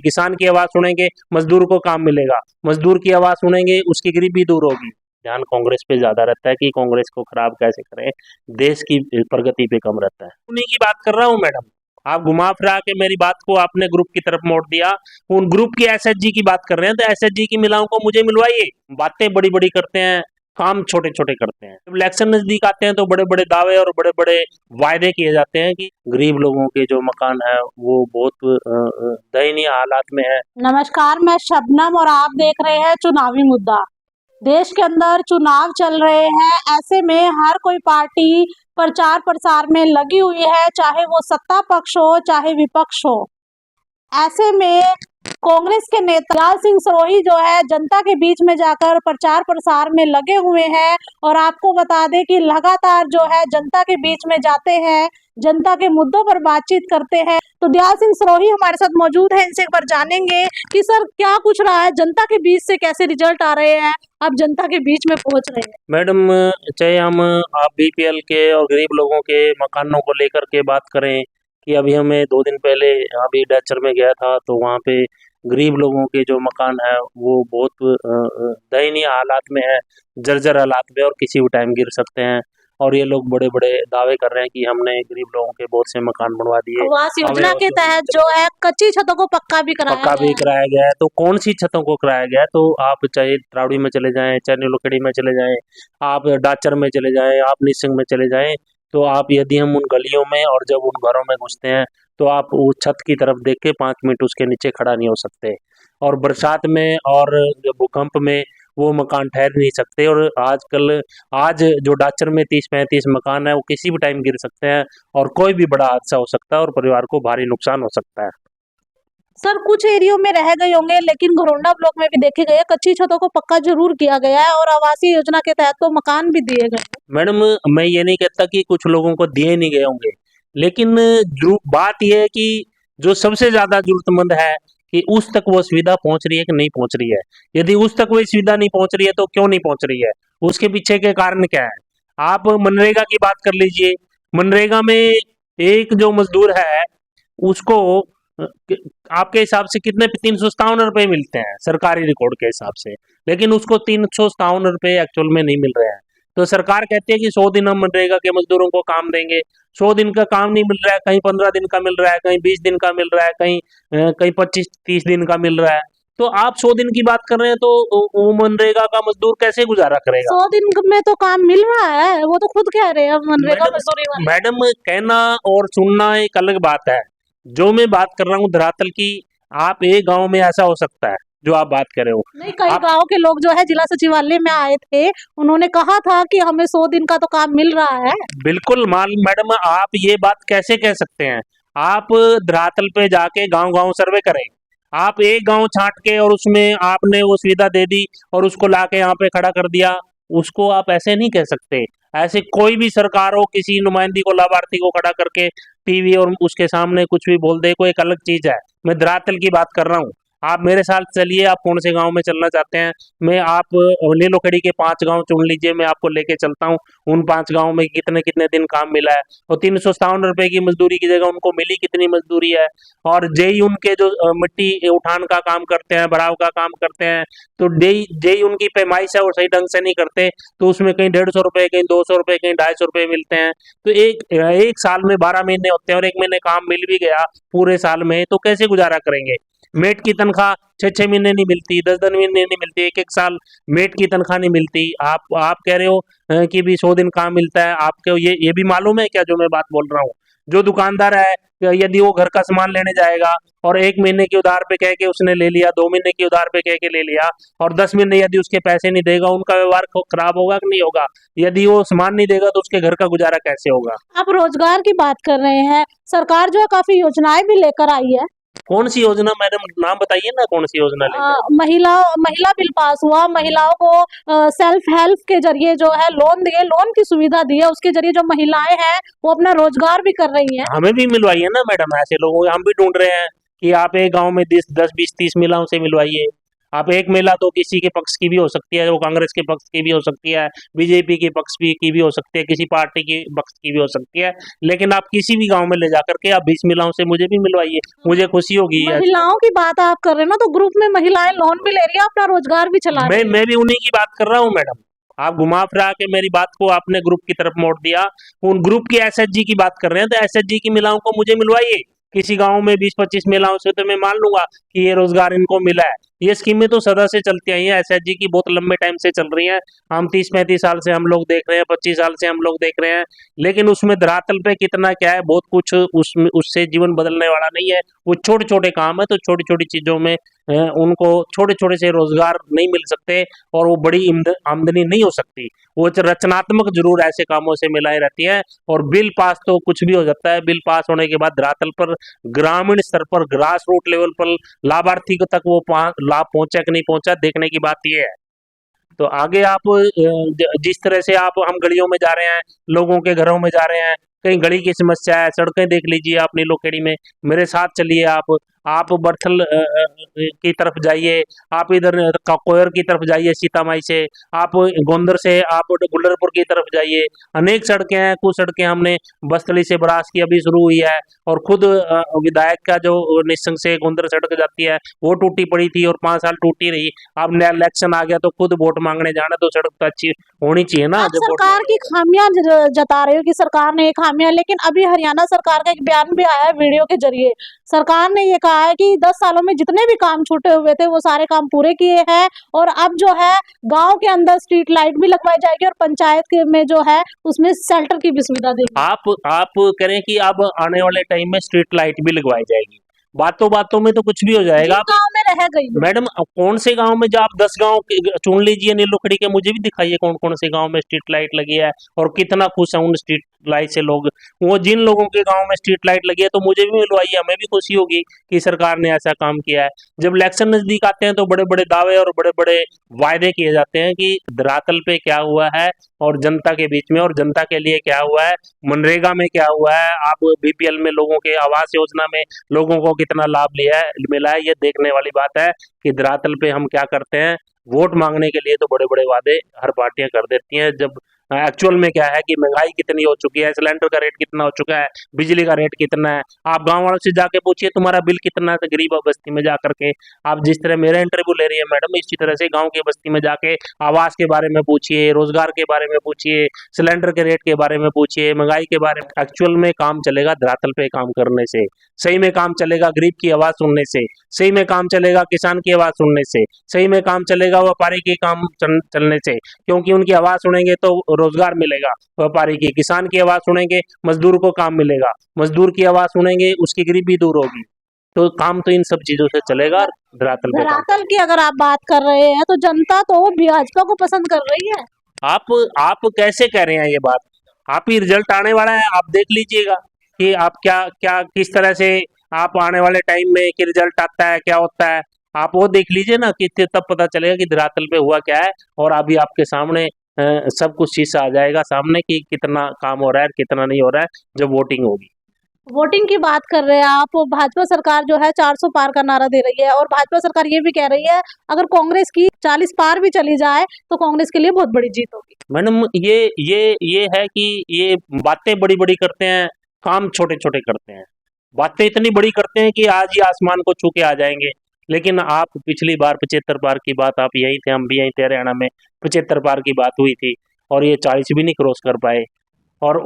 किसान की आवाज सुनेंगे, मजदूर को काम मिलेगा, मजदूर की आवाज सुनेंगे, उसकी गरीबी दूर होगी। ध्यान कांग्रेस पे ज्यादा रहता है कि कांग्रेस को खराब कैसे करें, देश की प्रगति पे कम रहता है। उन्हीं की बात कर रहा हूँ मैडम, आप घुमा फिरा के मेरी बात को आपने ग्रुप की तरफ मोड़ दिया। उन ग्रुप की एसएचजी की बात कर रहे हैं, तो एसएचजी की महिलाओं को मुझे मिलवाइए। बातें बड़ी बड़ी करते हैं, काम छोटे छोटे करते हैं। जब इलेक्शन नजदीक आते हैं तो बड़े बड़े दावे और बड़े बड़े वायदे किए जाते हैं कि गरीब लोगों के जो मकान है वो बहुत दयनीय हालात में है। नमस्कार, मैं शबनम और आप देख रहे हैं चुनावी मुद्दा। देश के अंदर चुनाव चल रहे हैं, ऐसे में हर कोई पार्टी प्रचार प्रसार में लगी हुई है, चाहे वो सत्ता पक्ष हो चाहे विपक्ष हो। ऐसे में कांग्रेस के नेता दियाल सिंह सरोही जो है जनता के बीच में जाकर प्रचार प्रसार में लगे हुए हैं। और आपको बता दें कि लगातार जो है जनता के बीच में जाते हैं, जनता के मुद्दों पर बातचीत करते हैं। तो दियाल सिंह सरोही हमारे साथ मौजूद है, इनसे एक बार जानेंगे कि सर क्या कुछ रहा है, जनता के बीच से कैसे रिजल्ट आ रहे हैं, आप जनता के बीच में पहुंच रहे हैं। मैडम, चाहे हम आप बीपीएल के और गरीब लोगों के मकानों को लेकर के बात करें कि अभी हमें 2 दिन पहले अभी डैचर में गया था तो वहाँ पे गरीब लोगों के जो मकान है वो बहुत दयनीय हालात में है, जर्जर हालात में, और किसी भी टाइम गिर सकते हैं। और ये लोग बड़े बड़े दावे कर रहे हैं कि हमने गरीब लोगों के बहुत से मकान बनवा दिए। आवास योजना के तहत जो है कच्ची छतों को पक्का भी पक्का भी कराया गया है। तो कौन सी छतों को कराया गया है? तो आप चाहे त्रावड़ी में चले जाएं, चाहे नीलोखेड़ी में चले जाएं, आप डाचर में चले जाएं, आप निसिंग में चले जाएं, तो आप यदि हम उन गलियों में और जब उन घरों में घुसते हैं तो आप उस छत की तरफ देख के 5 मिनट उसके नीचे खड़ा नहीं हो सकते। और बरसात में और भूकंप में वो मकान ठहर नहीं सकते। और आज जो डाचर में 30-35 मकान है वो किसी भी टाइम गिर सकते हैं और कोई भी बड़ा हादसा हो सकता है और परिवार को भारी नुकसान हो सकता है। सर कुछ एरियो में रह गए होंगे, लेकिन घरोंडा ब्लॉक में भी देखे गए कच्ची छतों को पक्का जरूर किया गया है और आवासीय योजना के तहत तो मकान भी दिए गए। मैडम, मैं ये नहीं कहता कि कुछ लोगों को दिए नहीं गए होंगे, लेकिन जो बात यह है कि जो सबसे ज्यादा जरूरतमंद है कि उस तक वो सुविधा पहुंच रही है कि नहीं पहुंच रही है। यदि उस तक वो सुविधा नहीं पहुंच रही है तो क्यों नहीं पहुंच रही है, उसके पीछे के कारण क्या है? आप मनरेगा की बात कर लीजिए। मनरेगा में एक जो मजदूर है उसको आपके हिसाब से कितने 357 रुपए मिलते हैं सरकारी रिकॉर्ड के हिसाब से, लेकिन उसको 357 रुपए एक्चुअल में नहीं मिल रहे हैं। तो सरकार कहती है कि 100 दिन हम मनरेगा के मजदूरों को काम देंगे। 100 दिन का काम नहीं मिल रहा है, कहीं 15 दिन का मिल रहा है, कहीं 20 दिन का मिल रहा है, कहीं 25-30 दिन का मिल रहा है। तो आप 100 दिन की बात कर रहे हैं तो वो मनरेगा का मजदूर कैसे गुजारा करेगा? 100 दिन में तो काम मिल रहा है, वो तो खुद कह रहे हैं मनरेगा मजदूरी वाले। मैडम, कहना और सुनना एक अलग बात है। जो मैं बात कर रहा हूँ धरातल की, आप एक गांव में ऐसा हो सकता है जो आप बात कर रहे हो। नहीं, कई गांव के लोग जो है जिला सचिवालय में आए थे, उन्होंने कहा था कि हमें 100 दिन का तो काम मिल रहा है। बिल्कुल मैडम, आप ये बात कैसे कह सकते हैं? आप धरातल पे जाके गांव गांव सर्वे करें। आप एक गांव छांट के और उसमें आपने वो सुविधा दे दी और उसको लाके यहाँ पे खड़ा कर दिया, उसको आप ऐसे नहीं कह सकते। ऐसे कोई भी सरकार हो किसी नुमाइंदी को, लाभार्थी को खड़ा करके टीवी और उसके सामने कुछ भी बोल दे, कोई एक अलग चीज है। मैं धरातल की बात कर रहा हूँ। आप मेरे साथ चलिए, आप कौन से गांव में चलना चाहते हैं? मैं आप नीलोखेड़ी के 5 गांव चुन लीजिए, मैं आपको लेके चलता हूँ। उन 5 गांव में कितने कितने दिन काम मिला है और 357 रुपए की मजदूरी की जगह उनको मिली कितनी मजदूरी है। और जेई उनके जो मिट्टी उठान का काम करते हैं, भराव का काम करते हैं, तो जेई उनकी पैमाइश है और सही ढंग से नहीं करते तो उसमें कहीं 150 रुपए, कहीं 200 रुपए, कहीं 250 रुपए मिलते हैं। तो एक साल में 12 महीने होते हैं और 1 महीने काम मिल भी गया पूरे साल में तो कैसे गुजारा करेंगे? मेट की तनख्वाह 6-6 महीने नहीं मिलती, 10-10 महीने नहीं मिलती, एक साल मेट की तनख्वाह नहीं मिलती। आप कह रहे हो कि भी 100 दिन काम मिलता है। आपको ये भी मालूम है क्या जो मैं बात बोल रहा हूँ? जो दुकानदार है यदि वो घर का सामान लेने जाएगा और 1 महीने की उधार पे कह के उसने ले लिया, 2 महीने की उधार पे कह के ले लिया और 10 महीने यदि उसके पैसे नहीं देगा, उनका व्यवहार खराब होगा कि नहीं होगा? यदि वो सामान नहीं देगा तो उसके घर का गुजारा कैसे होगा? आप रोजगार की बात कर रहे हैं, सरकार जो है काफी योजनाएं भी लेकर आई है। कौन सी योजना मैडम, नाम बताइए ना, कौन सी योजना लेकर? महिला बिल पास हुआ, महिलाओं को सेल्फ हेल्प के जरिए जो है लोन दिए, लोन की सुविधा दी है, उसके जरिए जो महिलाएं हैं वो अपना रोजगार भी कर रही हैं। हमें भी मिलवाइए ना मैडम, ऐसे लोगों हम भी ढूंढ रहे हैं कि आप एक गांव में 10-20-30 महिलाओं से मिलवाइए। आप एक महिला तो किसी के पक्ष की भी हो सकती है, वो कांग्रेस के पक्ष की भी हो सकती है, बीजेपी के पक्ष की भी हो सकती है, किसी पार्टी के पक्ष की भी हो सकती है, लेकिन आप किसी भी गांव में ले जाकर के आप 20 महिलाओं से मुझे भी मिलवाइए, मुझे खुशी होगी। महिलाओं की बात आप कर रहे हैं ना, तो ग्रुप में महिलाएं लोन भी ले रही है, अपना रोजगार भी चला रही है। मैं भी उन्हीं की बात कर रहा हूँ मैडम। आप घुमा फिरा के मेरी बात को आपने ग्रुप की तरफ मोड़ दिया। उन ग्रुप की एसएचजी की बात कर रहे हैं, तो एसएचजी की महिलाओं को मुझे मिलवाइए। किसी गांव में 20-25 महिलाओं से तो मैं मान लूंगा कि ये रोजगार इनको मिला है। ये स्कीमें तो सदा से चलती आई हैं, एसएचजी की बहुत लंबे टाइम से चल रही हैं। हम 30-35 साल से हम लोग देख रहे हैं, 25 साल से हम लोग देख रहे हैं, लेकिन उसमें धरातल पे कितना क्या है, बहुत कुछ उसमें उससे जीवन बदलने वाला नहीं है। वो छोटे छोटे काम है, तो छोटी छोटी चीजों में उनको छोटे छोटे से रोजगार नहीं मिल सकते और वो बड़ी आमदनी नहीं हो सकती। वो रचनात्मक जरूर ऐसे कामों से मिलाई रहती है। और बिल पास तो कुछ भी हो जाता है, बिल पास होने के बाद धरातल पर ग्रामीण स्तर पर ग्रास रूट लेवल पर लाभार्थी तक वो लाभ पहुंचा कि नहीं पहुंचा, देखने की बात ये है। तो आगे आप जिस तरह से आप हम गलियों में जा रहे हैं, लोगों के घरों में जा रहे हैं, कहीं गली की समस्या है, सड़कें देख लीजिए आप नीलोखेड़ी में, मेरे साथ चलिए आप बरथल की तरफ जाइए, आप इधर कोयर की तरफ जाइए सीतामाई से, आप गोंदर से आप गुल्लरपुर की तरफ जाइए। अनेक सड़कें हैं, कुछ सड़कें हमने बस्तली से बरास की अभी शुरू हुई है, और खुद विधायक का जो निस्संग से गोंदर सड़क जाती है वो टूटी पड़ी थी और 5 साल टूटी रही। अब नया इलेक्शन आ गया तो खुद वोट मांगने जाना, तो सड़क तो अच्छी होनी चाहिए ना। आप सरकार की खामियां जता रहे हो कि सरकार ने ये खामियां, लेकिन अभी हरियाणा सरकार का एक बयान भी आया है वीडियो के जरिए। सरकार ने ये कहा है कि 10 सालों में जितने भी काम छूटे हुए थे वो सारे काम पूरे किए हैं, और अब जो है गांव के अंदर स्ट्रीट लाइट भी लगवाई जाएगी और पंचायत के में जो है उसमें शेल्टर की भी सुविधा देगी। आप करें कि अब आने वाले टाइम में स्ट्रीट लाइट भी लगवाई जाएगी, बातों बातों में तो कुछ भी हो जाएगा। गांव में रह गई मैडम कौन से गांव में, जो आप 10 गांव चुन लीजिए नीलोखड़ी के, मुझे भी दिखाइए कौन कौन से गांव में स्ट्रीट लाइट लगी है और कितना खुश है उन स्ट्रीट लाइट से लोग। वो जिन लोगों के गांव में स्ट्रीट लाइट लगी है तो मुझे भी मिलवाइए, हमें भी खुशी होगी कि सरकार ने ऐसा काम किया है। जब इलेक्शन नजदीक आते हैं तो बड़े बड़े दावे और बड़े बड़े वायदे किए जाते हैं कि धरातल पे क्या हुआ है और जनता के बीच में और जनता के लिए क्या हुआ है, मनरेगा में क्या हुआ है, आप बीपीएल में लोगों के आवास योजना में लोगों को कितना लाभ लिया है मिला है, ये देखने वाली बात है कि धरातल पे हम क्या करते हैं। वोट मांगने के लिए तो बड़े बड़े वादे हर पार्टियां कर देती हैं, जब एक्चुअल में क्या है कि महंगाई कितनी हो चुकी है, सिलेंडर का रेट कितना हो चुका है, बिजली का रेट कितना है। आप गांव वालों से जाके पूछिए तुम्हारा बिल कितना है, गरीब बस्ती में जाकर के। आप जिस तरह मेरा इंटरव्यू ले रही है मैडम, इसी तरह से गांव की बस्ती में जाके आवास के बारे में पूछिए, रोजगार के बारे में पूछिए, सिलेंडर के रेट के बारे में पूछिए, महंगाई के बारे में। एक्चुअल में काम चलेगा धरातल पे काम करने से, सही में काम चलेगा गरीब की आवाज सुनने से, सही में काम चलेगा किसान की आवाज सुनने से, सही में काम चलेगा व्यापारी की काम चलने से, क्योंकि उनकी आवाज सुनेंगे तो रोजगार मिलेगा व्यापारी की, किसान की आवाज सुनेंगे मजदूर को काम मिलेगा, मजदूर की आवाज सुनेंगे उसकी गरीबी दूर होगी। तो काम तो इन सब चीजों से चलेगा धरातल की अगर आप बात कर रहे हैं तो जनता तो भाजपा को पसंद कर रही है। आप कैसे कह रहे हैं ये बात? आप ही रिजल्ट आने वाला है, आप देख लीजिएगा कि आप क्या क्या किस तरह से आप आने वाले टाइम में कि रिजल्ट आता है क्या होता है, आप वो देख लीजिए ना कि तब पता चलेगा कि धरातल पे हुआ क्या है। और अभी आपके सामने सब कुछ चीज आ जाएगा सामने कि कितना काम हो रहा है कितना नहीं हो रहा है जब वोटिंग होगी। वोटिंग की बात कर रहे हैं आप, भाजपा सरकार जो है 400 पार का नारा दे रही है, और भाजपा सरकार ये भी कह रही है अगर कांग्रेस की 40 पार भी चली जाए तो कांग्रेस के लिए बहुत बड़ी जीत होगी। मैडम ये है कि ये बातें बड़ी बड़ी करते हैं, काम छोटे छोटे करते हैं। बातें इतनी बड़ी करते हैं कि आज ही आसमान को छू के आ जाएंगे, लेकिन आप पिछली बार 75 पार की बात, आप यही थे हम भी यही थे, हरियाणा में 75 पार की बात हुई थी और ये 40 भी नहीं क्रॉस कर पाए। और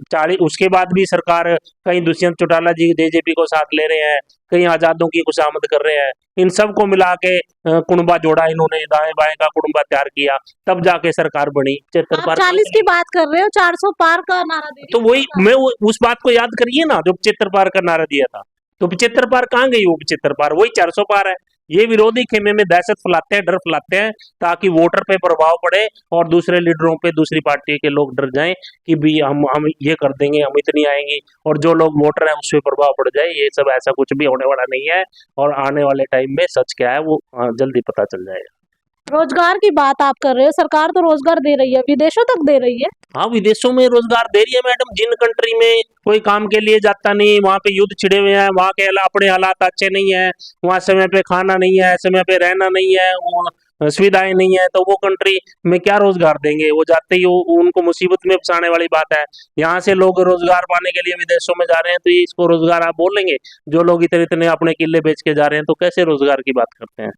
40 उसके बाद भी सरकार कहीं दुष्यंत चौटाला जी जेजेपी को साथ ले रहे हैं, कहीं आजादों की खुशामद कर रहे हैं। इन सबको मिला के कुनबा जोड़ा, इन्होंने दाएं बाएं का कुनबा तैयार किया, तब जाके सरकार बनी। 75 पार 40 की बात कर रहे हो, 400 पार का नारा दे, तो वही मैं उस बात को याद करिए ना जो 75 पार का नारा दिया था। तो 75 पार कहाँ गई? वो 75 पार वही 400 पार है। ये विरोधी खेमे में दहशत फैलाते हैं, डर फैलाते हैं, ताकि वोटर पे प्रभाव पड़े और दूसरे लीडरों पे, दूसरी पार्टी के लोग डर जाएं कि भी हम ये कर देंगे, हम इतनी आएंगी, और जो लोग वोटर हैं उस पर प्रभाव पड़ जाए। ये सब ऐसा कुछ भी होने वाला नहीं है, और आने वाले टाइम में सच क्या है वो जल्दी पता चल जाएगा। रोजगार की बात आप कर रहे हो, सरकार तो रोजगार दे रही है, विदेशों तक दे रही है। हाँ, विदेशों में रोजगार दे रही है मैडम। जिन कंट्री में कोई काम के लिए जाता नहीं, वहाँ पे युद्ध छिड़े हुए हैं, वहाँ के अपने हालात अच्छे नहीं है, वहाँ समय पे खाना नहीं है, समय पे रहना नहीं है, सुविधाएं नहीं है, तो वो कंट्री में क्या रोजगार देंगे? वो जाते ही उनको मुसीबत में फंसाने वाली बात है। यहाँ से लोग रोजगार पाने के लिए विदेशों में जा रहे हैं, तो ये इसको रोजगार आप बोलेंगे? जो लोग इतने इतने अपने किले बेच के जा रहे हैं, तो कैसे रोजगार की बात करते हैं?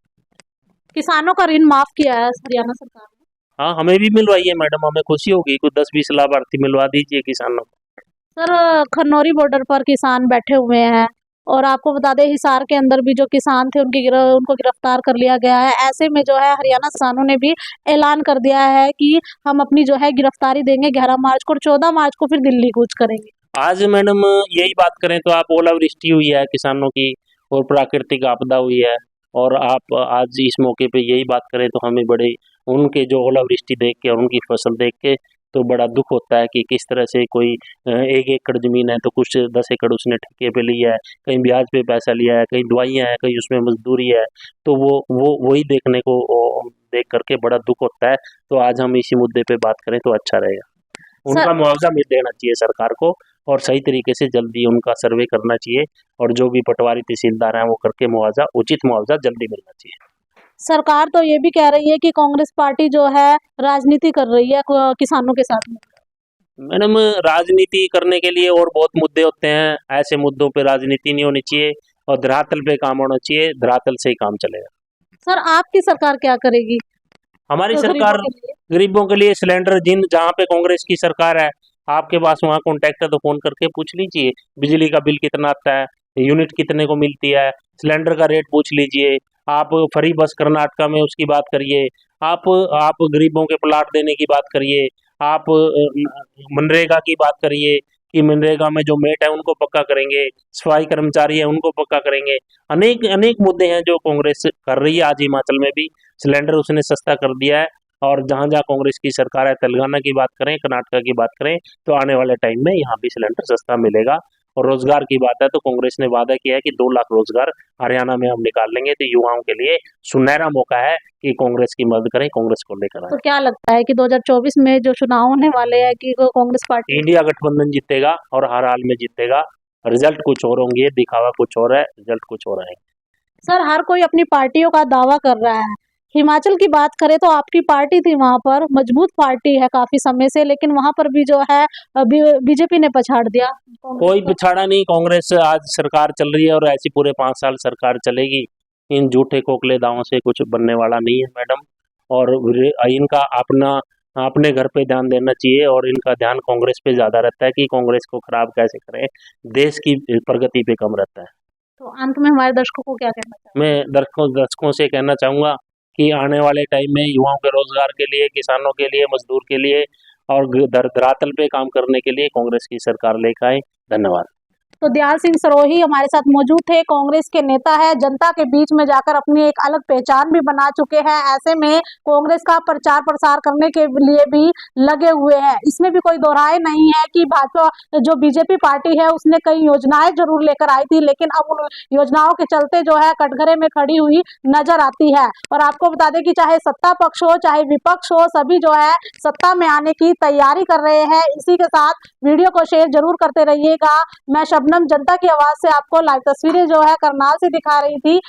किसानों का ऋण माफ किया है हरियाणा सरकार ने। हाँ, हमें भी मिलवाइए मैडम, हमें खुशी होगी। कुछ 10-20 लाभार्थी मिलवा दीजिए किसानों को। सर खन्नौरी बॉर्डर पर किसान बैठे हुए हैं और आपको बता दें हिसार के अंदर भी जो किसान थे उनको गिरफ्तार कर लिया गया है। ऐसे में जो है हरियाणा किसानों ने भी ऐलान कर दिया है कि हम अपनी जो है गिरफ्तारी देंगे 11 मार्च को और 14 मार्च को फिर दिल्ली कूच करेंगे। आज मैडम यही बात करें तो आप ओलावृष्टि हुई है किसानों की और प्राकृतिक आपदा हुई है, और आप आज इस मौके पे यही बात करें तो हमें बड़े उनके जो ओलावृष्टि देख के और उनकी फसल देख के तो बड़ा दुख होता है कि किस तरह से कोई 1 एकड़ जमीन है तो कुछ 10 एकड़ उसने ठेके पे लिया है, कहीं ब्याज पे पैसा लिया है, कहीं दवाइयाँ हैं, कहीं उसमें मजदूरी है। तो वो वही देखने को देख करके बड़ा दुख होता है। तो आज हम इसी मुद्दे पे बात करें तो अच्छा रहेगा। उनका सर मुआवजा मिल देना चाहिए सरकार को, और सही तरीके से जल्दी उनका सर्वे करना चाहिए, और जो भी पटवारी तहसीलदार हैं वो करके मुआवजा, उचित मुआवजा जल्दी मिलना चाहिए। सरकार तो ये भी कह रही है कि कांग्रेस पार्टी जो है राजनीति कर रही है किसानों के साथ में। मैडम, राजनीति करने के लिए और बहुत मुद्दे होते हैं, ऐसे मुद्दों पे राजनीति नहीं होनी चाहिए और धरातल पे काम होना चाहिए, धरातल से ही काम चलेगा। सर आपकी सरकार क्या करेगी हमारी तो सरकार गरीबों के लिए? गरीबों के लिए सिलेंडर, जिन जहाँ पे कांग्रेस की सरकार है, आपके पास वहाँ कॉन्टैक्ट है तो फोन करके पूछ लीजिए बिजली का बिल कितना आता है, यूनिट कितने को मिलती है, सिलेंडर का रेट पूछ लीजिए। आप फ्री बस कर्नाटका में उसकी बात करिए, आप गरीबों के प्लाट देने की बात करिए, आप मनरेगा की बात करिए कि मनरेगा में जो मेट है उनको पक्का करेंगे, सफाई कर्मचारी है उनको पक्का करेंगे। अनेक अनेक मुद्दे हैं जो कांग्रेस कर रही है। आज हिमाचल में भी सिलेंडर उसने सस्ता कर दिया है, और जहां जहां कांग्रेस की सरकार है, तेलंगाना की बात करें, कर्नाटका की बात करें, तो आने वाले टाइम में यहाँ भी सिलेंडर सस्ता मिलेगा। और रोजगार की बात है तो कांग्रेस ने वादा किया है कि 2 लाख रोजगार हरियाणा में हम निकाल लेंगे। तो युवाओं के लिए सुनहरा मौका है कि कांग्रेस की मदद करें, कांग्रेस को लेकर आए। तो क्या लगता है कि 2024 में जो चुनाव होने वाले हैं कि कांग्रेस पार्टी? इंडिया गठबंधन जीतेगा और हर हाल में जीतेगा। रिजल्ट कुछ और होंगे, दिखावा कुछ और है, रिजल्ट कुछ और है। सर हर कोई अपनी पार्टियों का दावा कर रहा है। हिमाचल की बात करें तो आपकी पार्टी थी वहां पर, मजबूत पार्टी है काफी समय से, लेकिन वहां पर भी जो है बीजेपी ने पछाड़ दिया कांग्रेस कोई को। पिछाड़ा नहीं, कांग्रेस आज सरकार चल रही है और ऐसी पूरे 5 साल सरकार चलेगी। इन झूठे खोखले दावों से कुछ बनने वाला नहीं है मैडम। और इनका अपना अपने घर पे ध्यान देना चाहिए, और इनका ध्यान कांग्रेस पे ज्यादा रहता है कि कांग्रेस को खराब कैसे करें, देश की प्रगति पे कम रहता है। तो अंत में हमारे दर्शकों को क्या कहना चाहिए? मैं दर्शकों से कहना चाहूंगा कि आने वाले टाइम में युवाओं के रोजगार के लिए, किसानों के लिए, मजदूर के लिए और धरातल पे काम करने के लिए कांग्रेस की सरकार लेकर आए। धन्यवाद। तो दयाल सिंह सरोही हमारे साथ मौजूद थे, कांग्रेस के नेता है, जनता के बीच में जाकर अपनी एक अलग पहचान भी बना चुके हैं। ऐसे में कांग्रेस का प्रचार प्रसार करने के लिए भी लगे हुए हैं। इसमें भी कोई दोहराए नहीं है कि भाजपा जो बीजेपी पार्टी है उसने कई योजनाएं जरूर लेकर आई थी, लेकिन अब उन योजनाओं के चलते जो है कटघरे में खड़ी हुई नजर आती है। और आपको बता दें कि चाहे सत्ता पक्ष हो चाहे विपक्ष हो, सभी जो है सत्ता में आने की तैयारी कर रहे हैं। इसी के साथ वीडियो को शेयर जरूर करते रहिएगा। मैं शबनम, जनता की आवाज से आपको लाइव तस्वीरें जो है करनाल से दिखा रही थी।